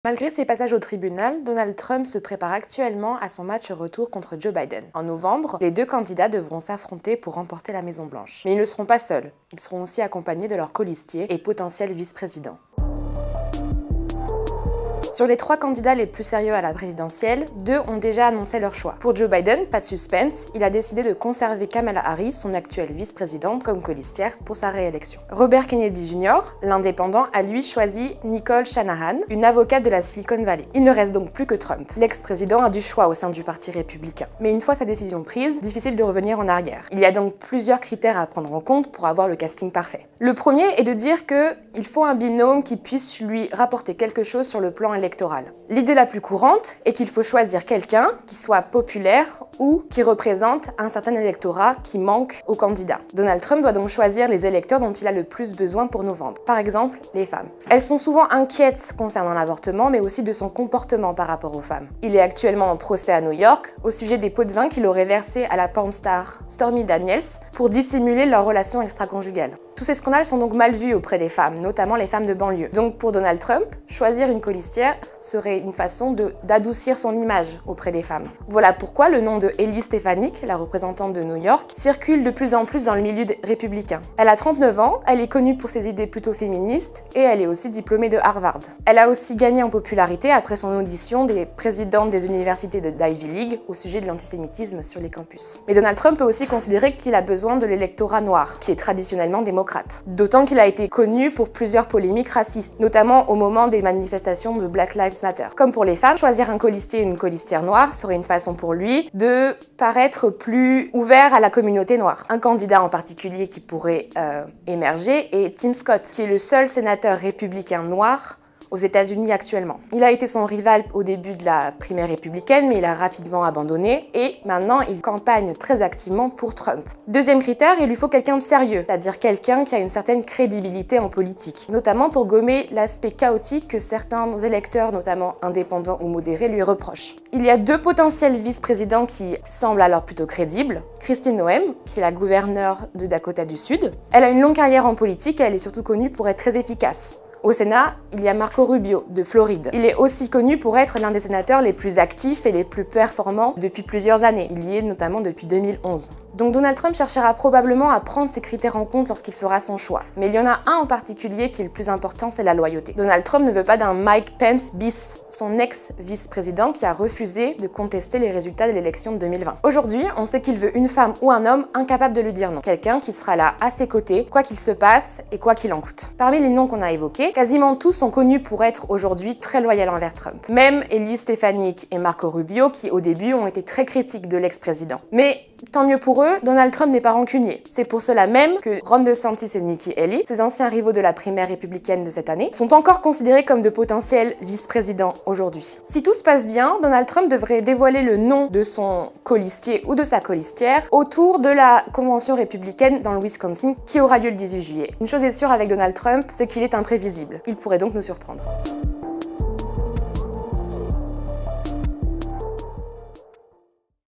Malgré ses passages au tribunal, Donald Trump se prépare actuellement à son match retour contre Joe Biden. En novembre, les deux candidats devront s'affronter pour remporter la Maison-Blanche. Mais ils ne seront pas seuls, ils seront aussi accompagnés de leurs colistiers et potentiels vice-présidents. Sur les trois candidats les plus sérieux à la présidentielle, deux ont déjà annoncé leur choix. Pour Joe Biden, pas de suspense, il a décidé de conserver Kamala Harris, son actuelle vice-présidente, comme colistière pour sa réélection. Robert Kennedy Jr., l'indépendant, a lui choisi Nicole Shanahan, une avocate de la Silicon Valley. Il ne reste donc plus que Trump. L'ex-président a du choix au sein du parti républicain. Mais une fois sa décision prise, difficile de revenir en arrière. Il y a donc plusieurs critères à prendre en compte pour avoir le casting parfait. Le premier est de dire qu'il faut un binôme qui puisse lui rapporter quelque chose sur le plan électoral. L'idée la plus courante est qu'il faut choisir quelqu'un qui soit populaire ou qui représente un certain électorat qui manque au candidat. Donald Trump doit donc choisir les électeurs dont il a le plus besoin pour novembre. Par exemple, les femmes. Elles sont souvent inquiètes concernant l'avortement, mais aussi de son comportement par rapport aux femmes. Il est actuellement en procès à New York au sujet des pots de vin qu'il aurait versés à la porn star Stormy Daniels pour dissimuler leur relation extra-conjugale. Tous ces scandales sont donc mal vus auprès des femmes, notamment les femmes de banlieue. Donc pour Donald Trump, choisir une colistière serait une façon d'adoucir son image auprès des femmes. Voilà pourquoi le nom de Ellie Stefanik, la représentante de New York, circule de plus en plus dans le milieu républicain. Elle a 39 ans, elle est connue pour ses idées plutôt féministes et elle est aussi diplômée de Harvard. Elle a aussi gagné en popularité après son audition des présidentes des universités de Ivy League au sujet de l'antisémitisme sur les campus. Mais Donald Trump peut aussi considérer qu'il a besoin de l'électorat noir, qui est traditionnellement démocrate. D'autant qu'il a été connu pour plusieurs polémiques racistes, notamment au moment des manifestations de Black Lives Matter. Comme pour les femmes, choisir un colistier et une colistière noire serait une façon pour lui de paraître plus ouvert à la communauté noire. Un candidat en particulier qui pourrait émerger est Tim Scott, qui est le seul sénateur républicain noir aux États-Unis actuellement. Il a été son rival au début de la primaire républicaine, mais il a rapidement abandonné et maintenant il campagne très activement pour Trump. Deuxième critère, il lui faut quelqu'un de sérieux, c'est-à-dire quelqu'un qui a une certaine crédibilité en politique, notamment pour gommer l'aspect chaotique que certains électeurs, notamment indépendants ou modérés, lui reprochent. Il y a deux potentiels vice-présidents qui semblent alors plutôt crédibles. Kristi Noem, qui est la gouverneure de Dakota du Sud. Elle a une longue carrière en politique et elle est surtout connue pour être très efficace. Au Sénat, il y a Marco Rubio, de Floride. Il est aussi connu pour être l'un des sénateurs les plus actifs et les plus performants depuis plusieurs années. Il y est notamment depuis 2011. Donc Donald Trump cherchera probablement à prendre ces critères en compte lorsqu'il fera son choix. Mais il y en a un en particulier qui est le plus important, c'est la loyauté. Donald Trump ne veut pas d'un Mike Pence bis, son ex-vice-président qui a refusé de contester les résultats de l'élection de 2020. Aujourd'hui, on sait qu'il veut une femme ou un homme incapable de lui dire non. Quelqu'un qui sera là à ses côtés, quoi qu'il se passe et quoi qu'il en coûte. Parmi les noms qu'on a évoqués, quasiment tous sont connus pour être aujourd'hui très loyaux envers Trump. Même Ellie Stefanik et Marco Rubio qui au début ont été très critiques de l'ex-président. Mais tant mieux pour eux, Donald Trump n'est pas rancunier. C'est pour cela même que Ron DeSantis et Nikki Haley, ses anciens rivaux de la primaire républicaine de cette année, sont encore considérés comme de potentiels vice-présidents aujourd'hui. Si tout se passe bien, Donald Trump devrait dévoiler le nom de son colistier ou de sa colistière autour de la convention républicaine dans le Wisconsin qui aura lieu le 18 juillet. Une chose est sûre avec Donald Trump, c'est qu'il est imprévisible. Il pourrait donc nous surprendre.